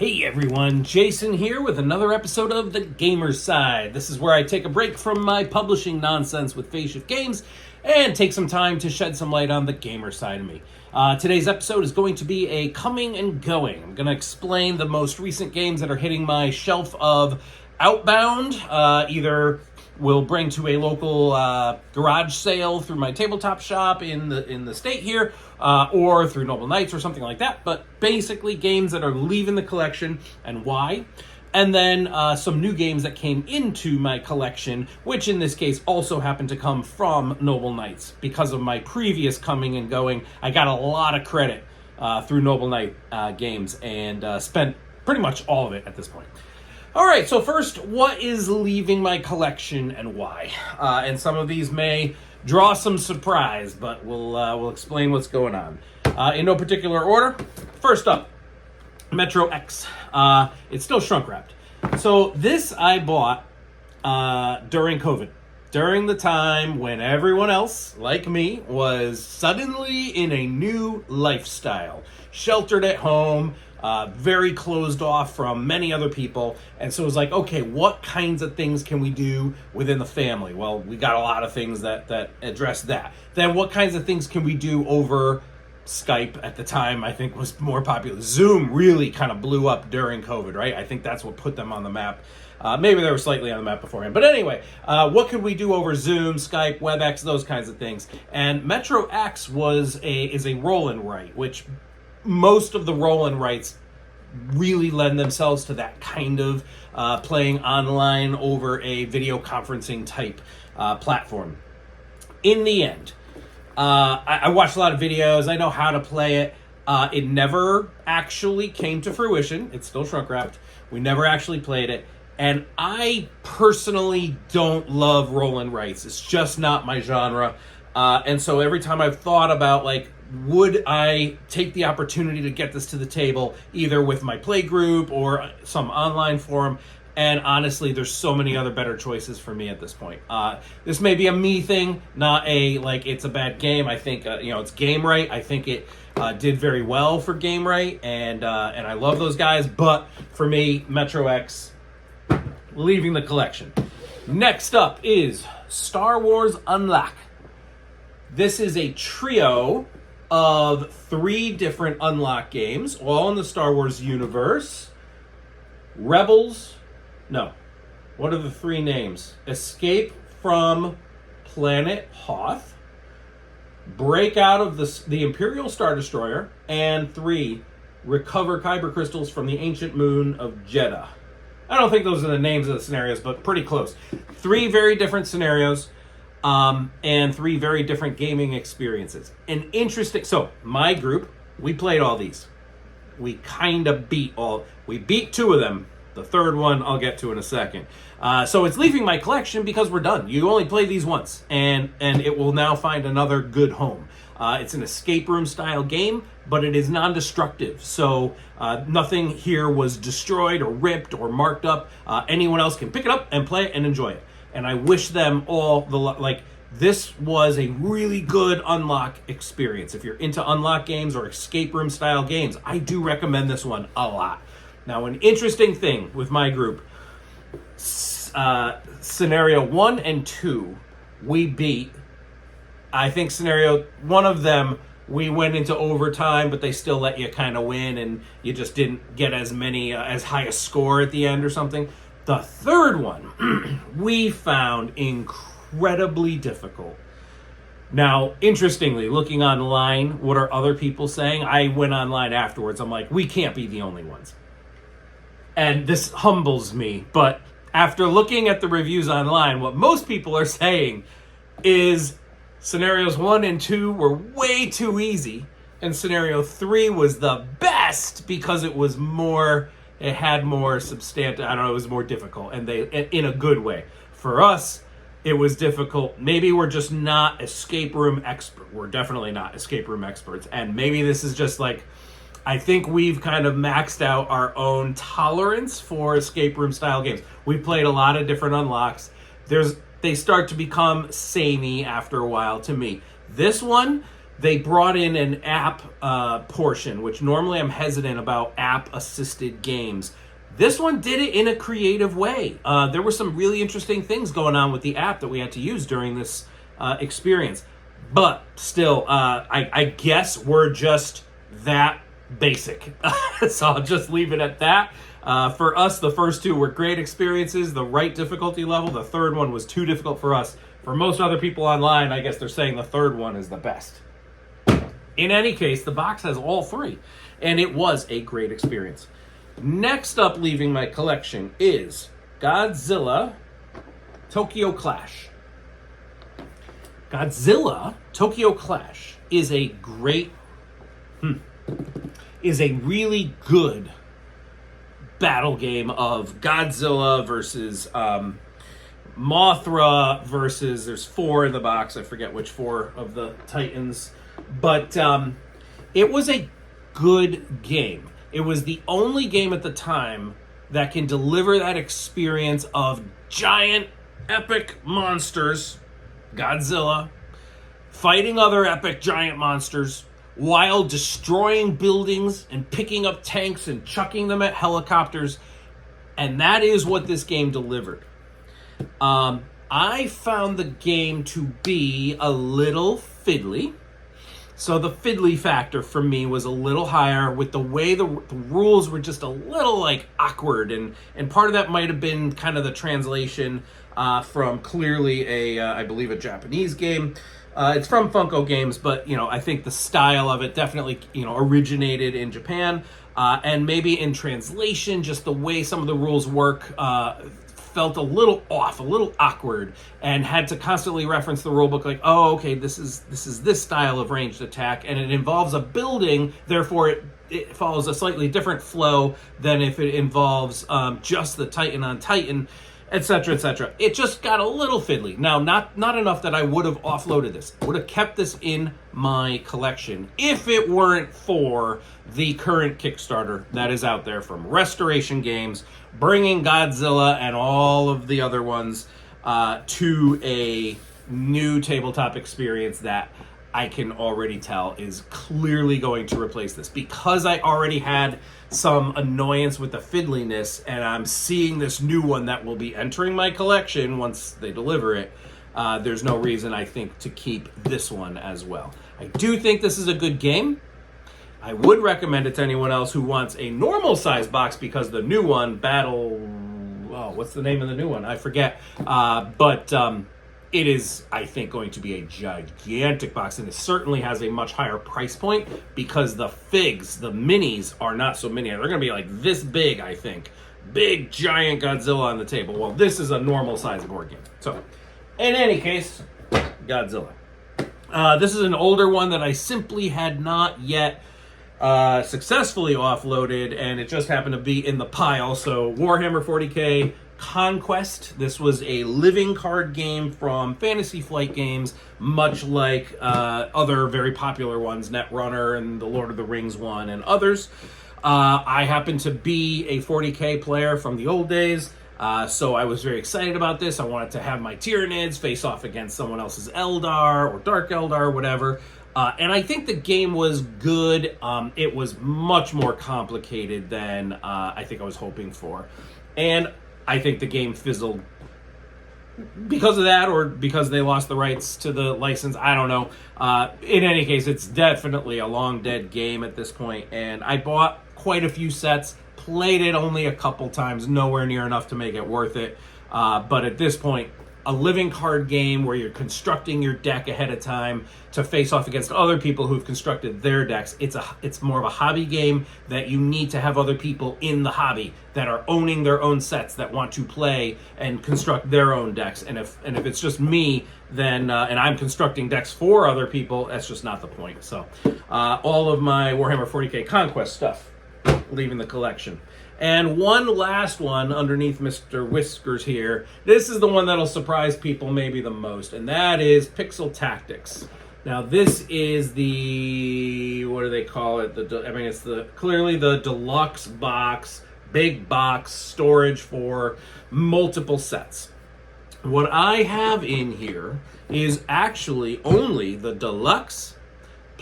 Hey everyone, Jason here with another episode of The Gamer's Side. This is where I take a break from my publishing nonsense with Phase Shift Games and take some time to shed some light on the gamer side of me. Today's episode is going to be a coming and going. I'm going to explain the most recent games that are hitting my shelf of Outbound, either will bring to a local garage sale through my tabletop shop in the state here, or through Noble Knights or something like that. But basically games that are leaving the collection and why. And then some new games that came into my collection, which in this case also happened to come from Noble Knights. Because of my previous coming and going, I got a lot of credit through Noble Knight games and spent pretty much all of it at this point. All right, so first, what is leaving my collection and why? And some of these may draw some surprise, but we'll explain what's going on. In no particular order, first up, Metro X. It's still shrunk wrapped. So this I bought during COVID. During the time when everyone else, like me, was suddenly in a new lifestyle. Sheltered at home, very closed off from many other people. And so it was like, okay, what kinds of things can we do within the family? Well, we got a lot of things that address that. Then what kinds of things can we do over Skype at the time, I think, was more popular. Zoom really kind of blew up during COVID, right? I think that's what put them on the map. Maybe they were slightly on the map beforehand. But anyway, what could we do over Zoom, Skype, WebEx, those kinds of things? And Metro X is a roll and write, which most of the roll and writes really lend themselves to that kind of playing online over a video conferencing type platform. In the end, I watched a lot of videos. I know how to play it. It never actually came to fruition. It's still shrunk wrapped. We never actually played it. And I personally don't love roll and writes. It's just not my genre. And so every time I've thought about, like, would I take the opportunity to get this to the table, either with my play group or some online forum? And honestly, there's so many other better choices for me at this point. This may be a me thing, not a, like, it's a bad game. I think, it's Game Right. I think it did very well for Game Right, and I love those guys. But for me, Metro X, leaving the collection. Next up is Star Wars Unlock. This is a trio of 3 different Unlock games, all in the Star Wars universe. Rebels... No. What are the 3 names? Escape from Planet Hoth, break out of the Imperial Star Destroyer, and 3, recover Kyber crystals from the ancient moon of Jeddah. I don't think those are the names of the scenarios, but pretty close. 3 very different scenarios, and 3 very different gaming experiences. So, my group, we played all these. We kind of beat 2 of them. The third one I'll get to in a second. So it's leaving my collection because we're done. You only play these once, and it will now find another good home. It's an escape room style game, but it is non-destructive. So nothing here was destroyed or ripped or marked up. Anyone else can pick it up and play it and enjoy it. And I wish them all this was a really good Unlock experience. If you're into Unlock games or escape room style games, I do recommend this one a lot. Now, an interesting thing with my group, scenario 1 and 2, we beat. I think scenario 1 of them, we went into overtime, but they still let you kind of win, and you just didn't get as high a score at the end or something. The third one, we found incredibly difficult. Now, interestingly, looking online, what are other people saying? I went online afterwards. I'm like, we can't be the only ones. And this humbles me, but after looking at the reviews online, what most people are saying is scenarios 1 and 2 were way too easy, and scenario 3 was the best because it had more substantive, it was more difficult, and in a good way. For us, it was difficult. Maybe we're just not escape room expert. We're definitely not escape room experts, and maybe this is just like, I think we've kind of maxed out our own tolerance for escape room style games. We've played a lot of different Unlocks. They start to become samey after a while to me. This one, they brought in an app portion, which normally I'm hesitant about app-assisted games. This one did it in a creative way. There were some really interesting things going on with the app that we had to use during this experience. But still, I guess we're just that basic. So I'll just leave it at that. For us, the first two were great experiences, the right difficulty level. The third one was too difficult for us. For most other people online, I guess they're saying the third one is the best. In any case, the box has all three, and it was a great experience. Next up, leaving my collection, is Godzilla Tokyo Clash. Godzilla Tokyo Clash is a really good battle game of Godzilla versus Mothra versus, there's 4 in the box, I forget which 4 of the Titans, but it was a good game. It was the only game at the time that can deliver that experience of giant epic monsters, Godzilla, fighting other epic giant monsters while destroying buildings and picking up tanks and chucking them at helicopters. And that is what this game delivered. I found the game to be a little fiddly. So the fiddly factor for me was a little higher, with the way the rules were just a little like awkward, and part of that might have been kind of the translation from clearly I believe a Japanese game. It's from Funko Games, but I think the style of it definitely originated in Japan, and maybe in translation, just the way some of the rules work felt a little off, a little awkward, and had to constantly reference the rulebook like, oh, okay, this is this style of ranged attack, and it involves a building, therefore it follows a slightly different flow than if it involves just the Titan on Titan, etc., etc. It just got a little fiddly. Now, not enough that I would have offloaded this. Would have kept this in my collection if it weren't for the current Kickstarter that is out there from Restoration Games, bringing Godzilla and all of the other ones to a new tabletop experience that I can already tell is clearly going to replace this. Because I already had some annoyance with the fiddliness, and I'm seeing this new one that will be entering my collection once they deliver it, there's no reason, I think, to keep this one as well. I do think this is a good game. I would recommend it to anyone else who wants a normal size box, because the new one, what's the name of the new one? I forget. But it is, I think, going to be a gigantic box, and it certainly has a much higher price point because the figs, the minis, are not so mini. They're going to be like this big, I think. Big, giant Godzilla on the table. Well, this is a normal size board game. So, in any case, Godzilla. This is an older one that I simply had not yet successfully offloaded, and it just happened to be in the pile. So, Warhammer 40k Conquest. This was a living card game from Fantasy Flight Games, much like other very popular ones, Netrunner and the Lord of the Rings one and others. I happen to be a 40k player from the old days, so I was very excited about this. I wanted to have my Tyranids face off against someone else's Eldar or Dark Eldar or whatever. And I think the game was good. It was much more complicated than I think I was hoping for. And I think the game fizzled because of that, or because they lost the rights to the license. I don't know. In any case, it's definitely a long dead game at this point, and I bought quite a few sets, played it only a couple times, nowhere near enough to make it worth it. But at this point, a living card game where you're constructing your deck ahead of time to face off against other people who've constructed their decks. It's more of a hobby game that you need to have other people in the hobby that are owning their own sets that want to play and construct their own decks. And if it's just me, then and I'm constructing decks for other people, that's just not the point. So all of my Warhammer 40k Conquest stuff leaving the collection. And one last one underneath Mr. Whiskers here. This is the one that'll surprise people maybe the most, and that is Pixel Tactics. Now, this is the, what do they call it? It's clearly the deluxe box, big box storage for multiple sets. What I have in here is actually only the deluxe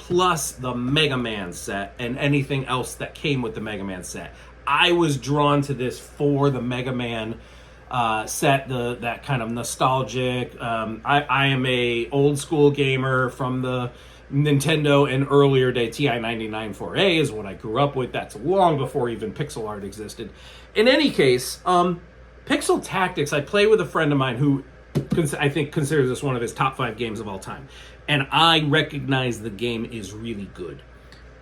plus the Mega Man set and anything else that came with the Mega Man set. I was drawn to this for the Mega Man set, that kind of nostalgic. I am a old school gamer from the Nintendo and earlier day. TI-99 4A is what I grew up with. That's long before even pixel art existed. In any case, Pixel Tactics, I play with a friend of mine who I think considers this one of his top 5 games of all time. And I recognize the game is really good.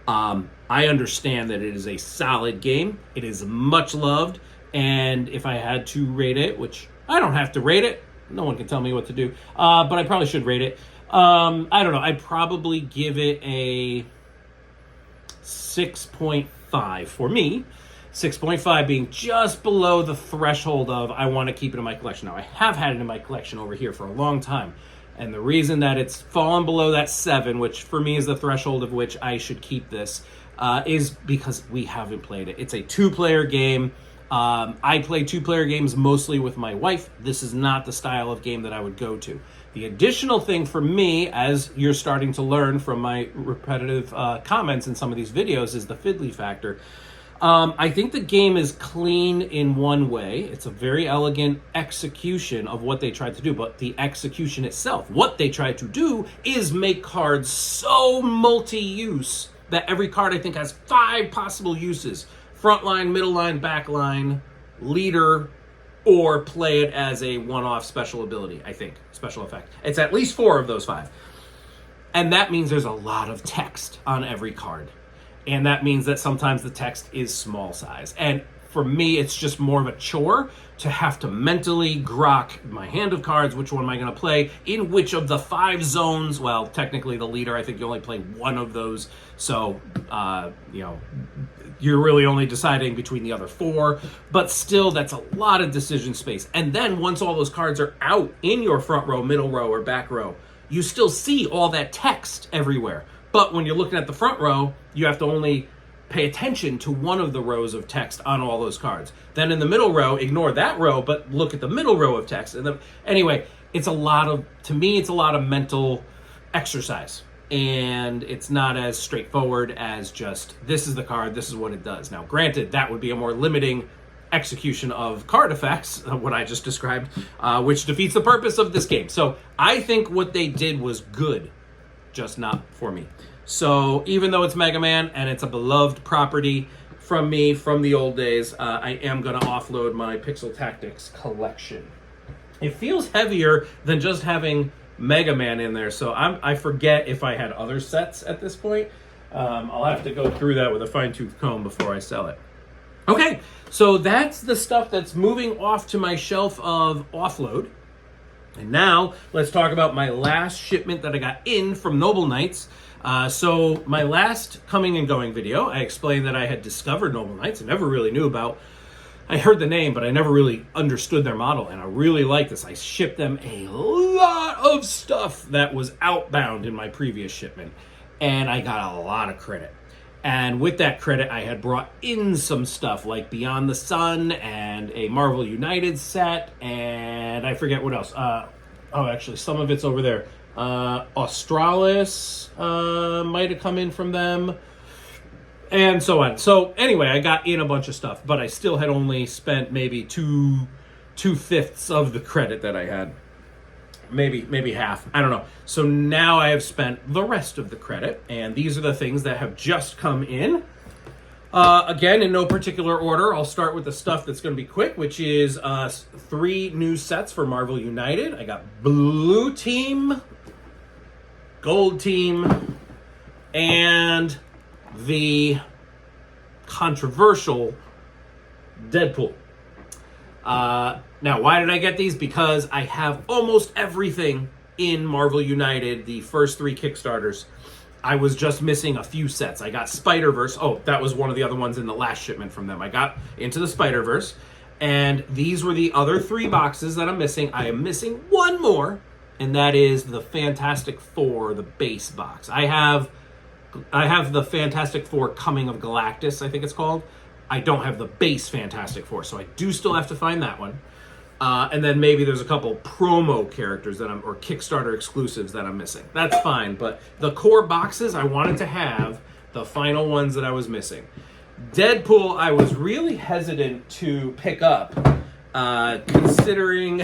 I understand that it is a solid game. It is much loved. And if I had to rate it, which I don't have to rate it, no one can tell me what to do, but I probably should rate it. I don't know. I'd probably give it a 6.5 for me. 6.5 being just below the threshold of I want to keep it in my collection. Now, I have had it in my collection over here for a long time. And the reason that it's fallen below that 7, which for me is the threshold of which I should keep this, is because we haven't played it. It's a 2-player game. I play 2-player games mostly with my wife. This is not the style of game that I would go to. The additional thing for me, as you're starting to learn from my repetitive comments in some of these videos, is the fiddly factor. I think the game is clean in one way. It's a very elegant execution of what they tried to do, but the execution itself, what they tried to do is make cards so multi-use that every card I think has 5 possible uses. Front line, middle line, back line, leader, or play it as a one-off special ability, I think, special effect. It's at least 4 of those 5. And that means there's a lot of text on every card. And that means that sometimes the text is small size. And for me, it's just more of a chore to have to mentally grok my hand of cards. Which one am I going to play? In which of the 5 zones? Well, technically the leader, I think you only play one of those. So, you're really only deciding between the other 4. But still, that's a lot of decision space. And then once all those cards are out in your front row, middle row, or back row, you still see all that text everywhere. But when you're looking at the front row, you have to only pay attention to one of the rows of text on all those cards. Then in the middle row, ignore that row, but look at the middle row of text. Anyway, it's a lot of mental exercise. And it's not as straightforward as just, this is the card, this is what it does. Now, granted, that would be a more limiting execution of card effects, what I just described, which defeats the purpose of this game. So I think what they did was good, just not for me. So even though it's Mega Man and it's a beloved property from me from the old days, I am going to offload my Pixel Tactics collection. It feels heavier than just having Mega Man in there, so I forget if I had other sets at this point. I'll have to go through that with a fine-tooth comb before I sell it. Okay, so that's the stuff that's moving off to my shelf of offload. And now, let's talk about my last shipment that I got in from Noble Knights. So my last coming and going video, I explained that I had discovered Noble Knights. I never really knew about. I heard the name, but I never really understood their model, and I really like this. I shipped them a lot of stuff that was outbound in my previous shipment, and I got a lot of credit. And with that credit, I had brought in some stuff like Beyond the Sun and a Marvel United set, and I forget what else. Actually, some of it's over there. Australis might have come in from them, and so on. So anyway, I got in a bunch of stuff, but I still had only spent maybe two-fifths of the credit that I had. Maybe half. I don't know. So now I have spent the rest of the credit, and these are the things that have just come in. Again, in no particular order, I'll start with the stuff that's going to be quick, which is 3 new sets for Marvel United. I got Blue Team, Gold Team, and the controversial Deadpool. Now, why did I get these? Because I have almost everything in Marvel United, the first 3 Kickstarters. I was just missing a few sets. I got Spider-Verse. Oh, that was one of the other ones in the last shipment from them. I got Into the Spider-Verse, and these were the other 3 boxes that I'm missing. I am missing one more, and that is the Fantastic Four, the base box. I have the Fantastic Four Coming of Galactus, I think it's called. I don't have the base Fantastic Four, so I do still have to find that one. And then maybe there's a couple promo characters or Kickstarter exclusives that I'm missing. That's fine, but the core boxes, I wanted to have the final ones that I was missing. Deadpool, I was really hesitant to pick up, considering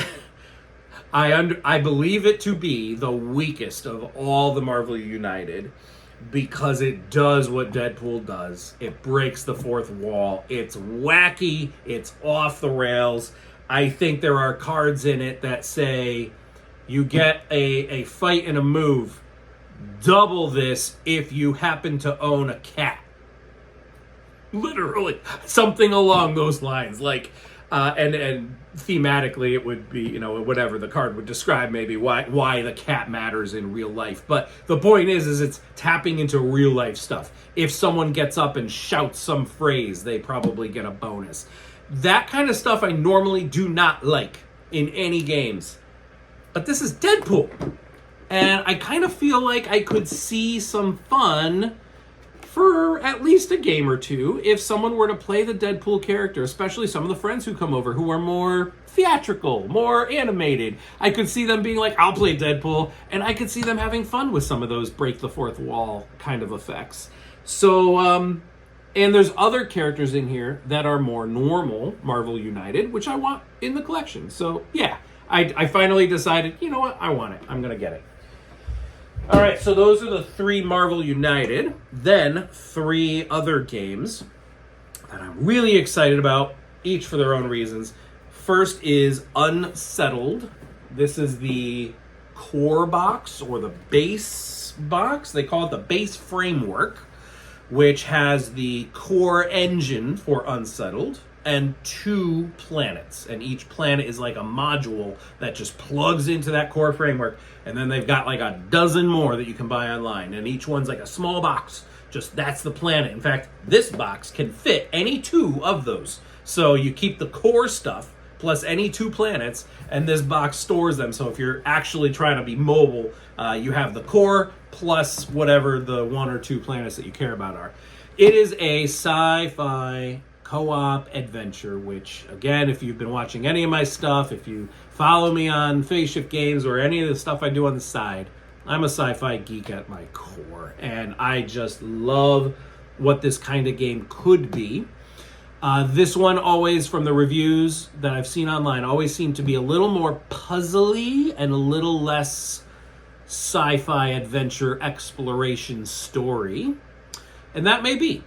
I believe it to be the weakest of all the Marvel United, because it does what Deadpool does. It breaks the fourth wall. It's wacky. It's off the rails. I think there are cards in it that say you get a fight and a move. Double this if you happen to own a cat. Literally. Something along those lines. Like, and thematically it would be, whatever the card would describe, maybe why the cat matters in real life. But the point is it's tapping into real life stuff. If someone gets up and shouts some phrase, they probably get a bonus. That kind of stuff I normally do not like in any games. But this is Deadpool. And I kind of feel like I could see some fun for at least a game or two if someone were to play the Deadpool character, especially some of the friends who come over who are more theatrical, more animated. I could see them being like, I'll play Deadpool, and I could see them having fun with some of those break the fourth wall kind of effects. So, and there's other characters in here that are more normal Marvel United, which I want in the collection. So, yeah, I finally decided, you know what, I want it. I'm going to get it. All right, so those are the 3 Marvel United. Then 3 other games that I'm really excited about, each for their own reasons. First is Untitled. This is the core box, or the base box. They call it the base framework, which has the core engine for Untitled and 2 planets. And each planet is like a module that just plugs into that core framework. And then they've got like a dozen more that you can buy online. And each one's like a small box. Just that's the planet. In fact, this box can fit any 2 of those. So you keep the core stuff plus any 2 planets, and this box stores them. So if you're actually trying to be mobile, you have the core plus whatever the 1 or 2 planets that you care about are. It is a sci-fi co-op adventure, which, again, if you've been watching any of my stuff, if you follow me on Phase Shift Games or any of the stuff I do on the side, I'm a sci-fi geek at my core, and I just love what this kind of game could be. This one always, from the reviews that I've seen online, always seemed to be a little more puzzly and a little less sci-fi adventure exploration story. And that may be.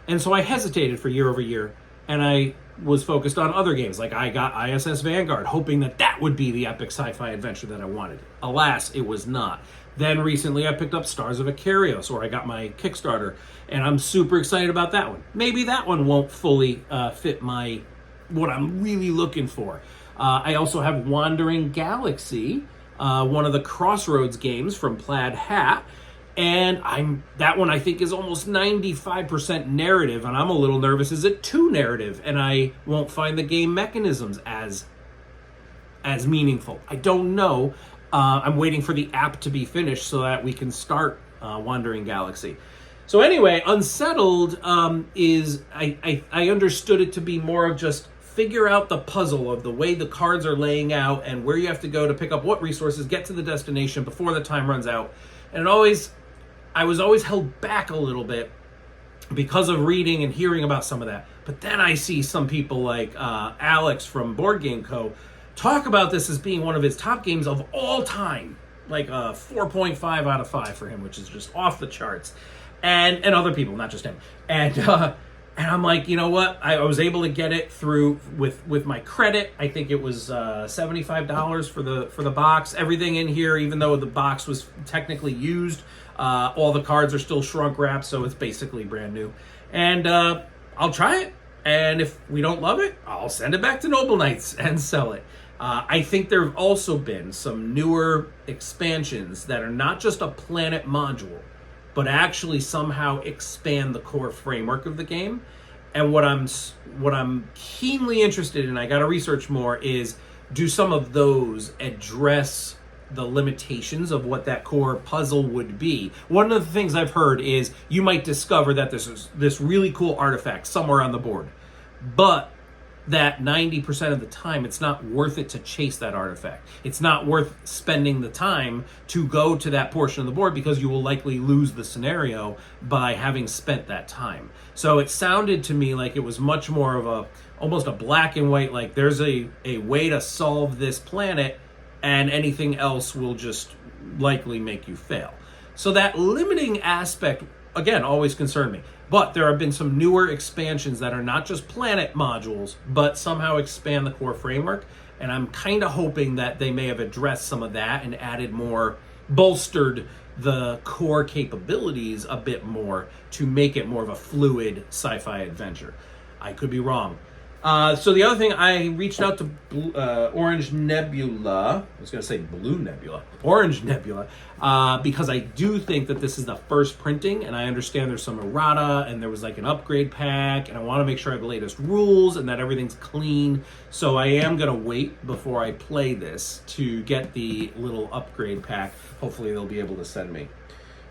And so I hesitated for year over year, and I was focused on other games. Like I got ISS Vanguard, hoping that would be the epic sci-fi adventure that I wanted. Alas, it was not. Then recently I picked up Stars of Ikarios, or I got my Kickstarter, and I'm super excited about that one. Maybe that one won't fully fit what I'm really looking for. I also have Wandering Galaxy, one of the Crossroads games from Plaid Hat, and that one I think is almost 95% narrative, and I'm a little nervous. Is it too narrative, and I won't find the game mechanisms as meaningful? I don't know. I'm waiting for the app to be finished so that we can start Wandering Galaxy. So anyway, Unsettled is, I understood it to be more of just figure out the puzzle of the way the cards are laying out and where you have to go to pick up what resources, get to the destination before the time runs out. And I was always held back a little bit because of reading and hearing about some of that. But then I see some people like Alex from Board Game Co. talk about this as being one of his top games of all time. Like a 4.5 out of 5 for him, which is just off the charts. And other people, not just him. And I'm like, you know what? I was able to get it through with my credit. I think it was $75 for the box. Everything in here, even though the box was technically used, all the cards are still shrunk wrapped, so it's basically brand new. And I'll try it. And if we don't love it, I'll send it back to Noble Knights and sell it. I think there have also been some newer expansions that are not just a planet module, but actually somehow expand the core framework of the game. And what I'm keenly interested in, I got to research more, is do some of those address the limitations of what that core puzzle would be. One of the things I've heard is you might discover that this really cool artifact somewhere on the board, but that 90% of the time it's not worth it to chase that artifact. It's not worth spending the time to go to that portion of the board because you will likely lose the scenario by having spent that time. So it sounded to me like it was much more of almost a black and white, like there's a way to solve this planet and anything else will just likely make you fail. So that limiting aspect, again, always concerned me. But there have been some newer expansions that are not just planet modules, but somehow expand the core framework. And I'm kind of hoping that they may have addressed some of that and added more, bolstered the core capabilities a bit more to make it more of a fluid sci-fi adventure. I could be wrong. So the other thing, I reached out to Orange Nebula. I was going to say Blue Nebula. Orange Nebula. Because I do think that this is the first printing, and I understand there's some errata, and there was like an upgrade pack, and I want to make sure I have the latest rules and that everything's clean. So I am going to wait before I play this to get the little upgrade pack. Hopefully they'll be able to send me.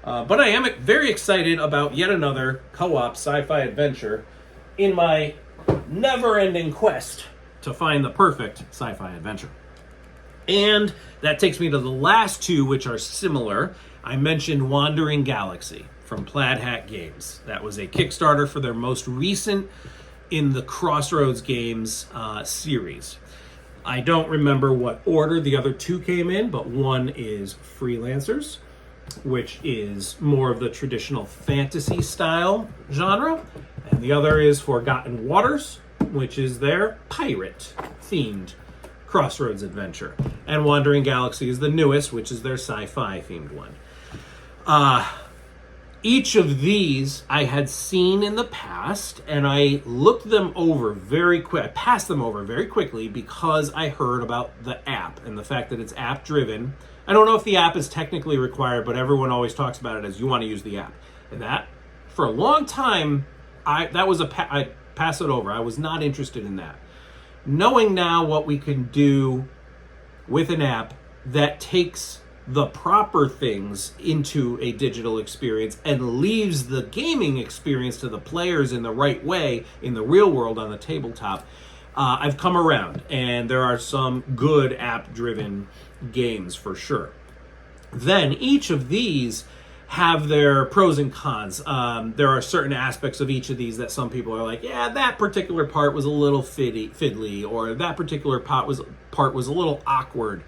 But I am very excited about yet another co-op sci-fi adventure in my never-ending quest to find the perfect sci-fi adventure. And that takes me to the last two, which are similar. I mentioned Wandering Galaxy from Plaid Hat Games. That was a Kickstarter for their most recent in the Crossroads Games series. I don't remember what order the other two came in, but one is Freelancers, which is more of the traditional fantasy style genre, and the other is Forgotten Waters, which is their pirate themed Crossroads adventure, and Wandering Galaxy is the newest, which is their sci-fi themed one. Each of these I had seen in the past, and I looked them over very quick. I passed them over very quickly because I heard about the app and the fact that it's app driven. I don't know if the app is technically required, but everyone always talks about it as you want to use the app. And that, for a long time, I pass it over. I was not interested in that. Knowing now what we can do with an app that takes the proper things into a digital experience and leaves the gaming experience to the players in the right way in the real world on the tabletop, I've come around, and there are some good app-driven games for sure. Then each of these have their pros and cons. There are certain aspects of each of these that some people are like, yeah, that particular part was a little fiddly, or that particular part was a little awkward.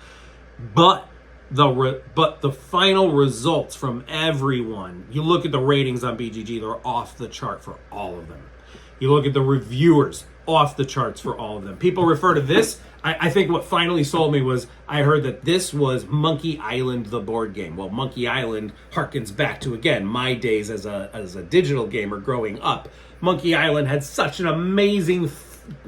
But the final results from everyone, you look at the ratings on BGG, they're off the chart for all of them. You look at the reviewers, off the charts for all of them. People refer to this. I think what finally sold me was I heard that this was Monkey Island, the board game. Well, Monkey Island harkens back to, again, my days as a digital gamer growing up. Monkey Island had such an amazing,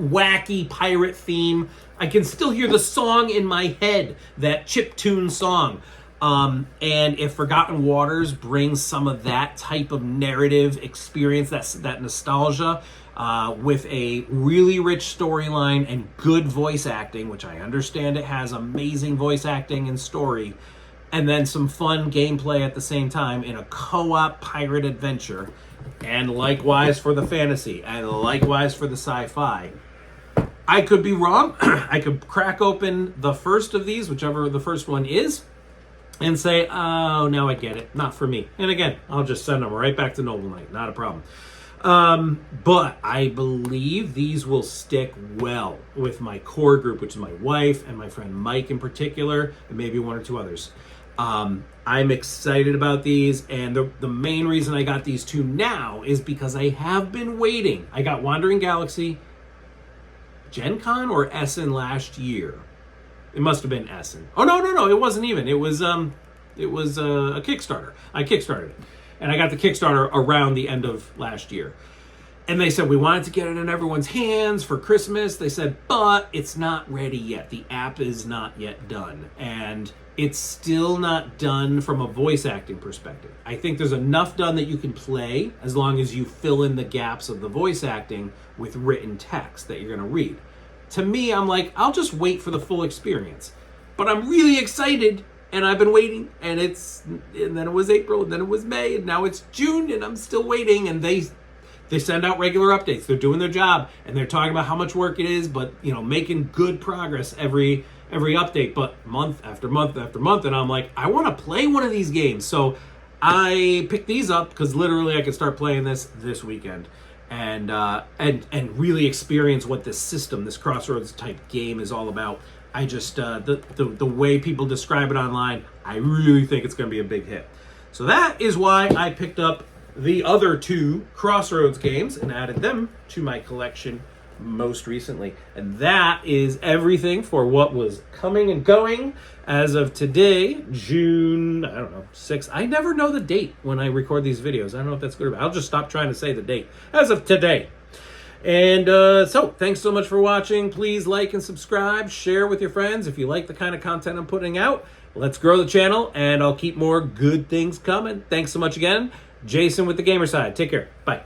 wacky pirate theme. I can still hear the song in my head, that chiptune song. And if Forgotten Waters brings some of that type of narrative experience, that nostalgia, with a really rich storyline and good voice acting, which I understand it has amazing voice acting and story, and then some fun gameplay at the same time in a co-op pirate adventure, and likewise for the fantasy, and likewise for the sci-fi. I could be wrong. I could crack open the first of these, whichever the first one is, and say, oh, now I get it. Not for me. And again, I'll just send them right back to Noble Knight. Not a problem. But I believe these will stick well with my core group, which is my wife and my friend Mike in particular, and maybe one or two others. I'm excited about these, and the main reason I got these two now is because I have been waiting. I got Wandering Galaxy, Gen Con or Essen last year. It must have been Essen. Oh, no, it wasn't even. It was a Kickstarter. I kickstarted it. And I got the Kickstarter around the end of last year. And they said, we wanted to get it in everyone's hands for Christmas. They said, but it's not ready yet. The app is not yet done. And it's still not done from a voice acting perspective. I think there's enough done that you can play as long as you fill in the gaps of the voice acting with written text that you're going to read. To me, I'm like, I'll just wait for the full experience. But I'm really excited. And I've been waiting, and then it was April, and then it was May, and now it's June, and I'm still waiting. And they send out regular updates. They're doing their job, and they're talking about how much work it is, but making good progress every update, but month after month after month. And I'm like, I want to play one of these games. So I picked these up because literally I could start playing this weekend and really experience what this system, this Crossroads type game is all about. I just the way people describe it online, I really think it's going to be a big hit. So that is why I picked up the other 2 Crossroads games and added them to my collection most recently. And that is everything for what was coming and going as of today, June, 6th. I never know the date when I record these videos. I don't know if that's good or bad. I'll just stop trying to say the date. As of today. And so, thanks so much for watching. Please like and subscribe. Share with your friends if you like the kind of content I'm putting out. Let's grow the channel, and I'll keep more good things coming. Thanks so much again. Jason with the Gamer Side. Take care. Bye.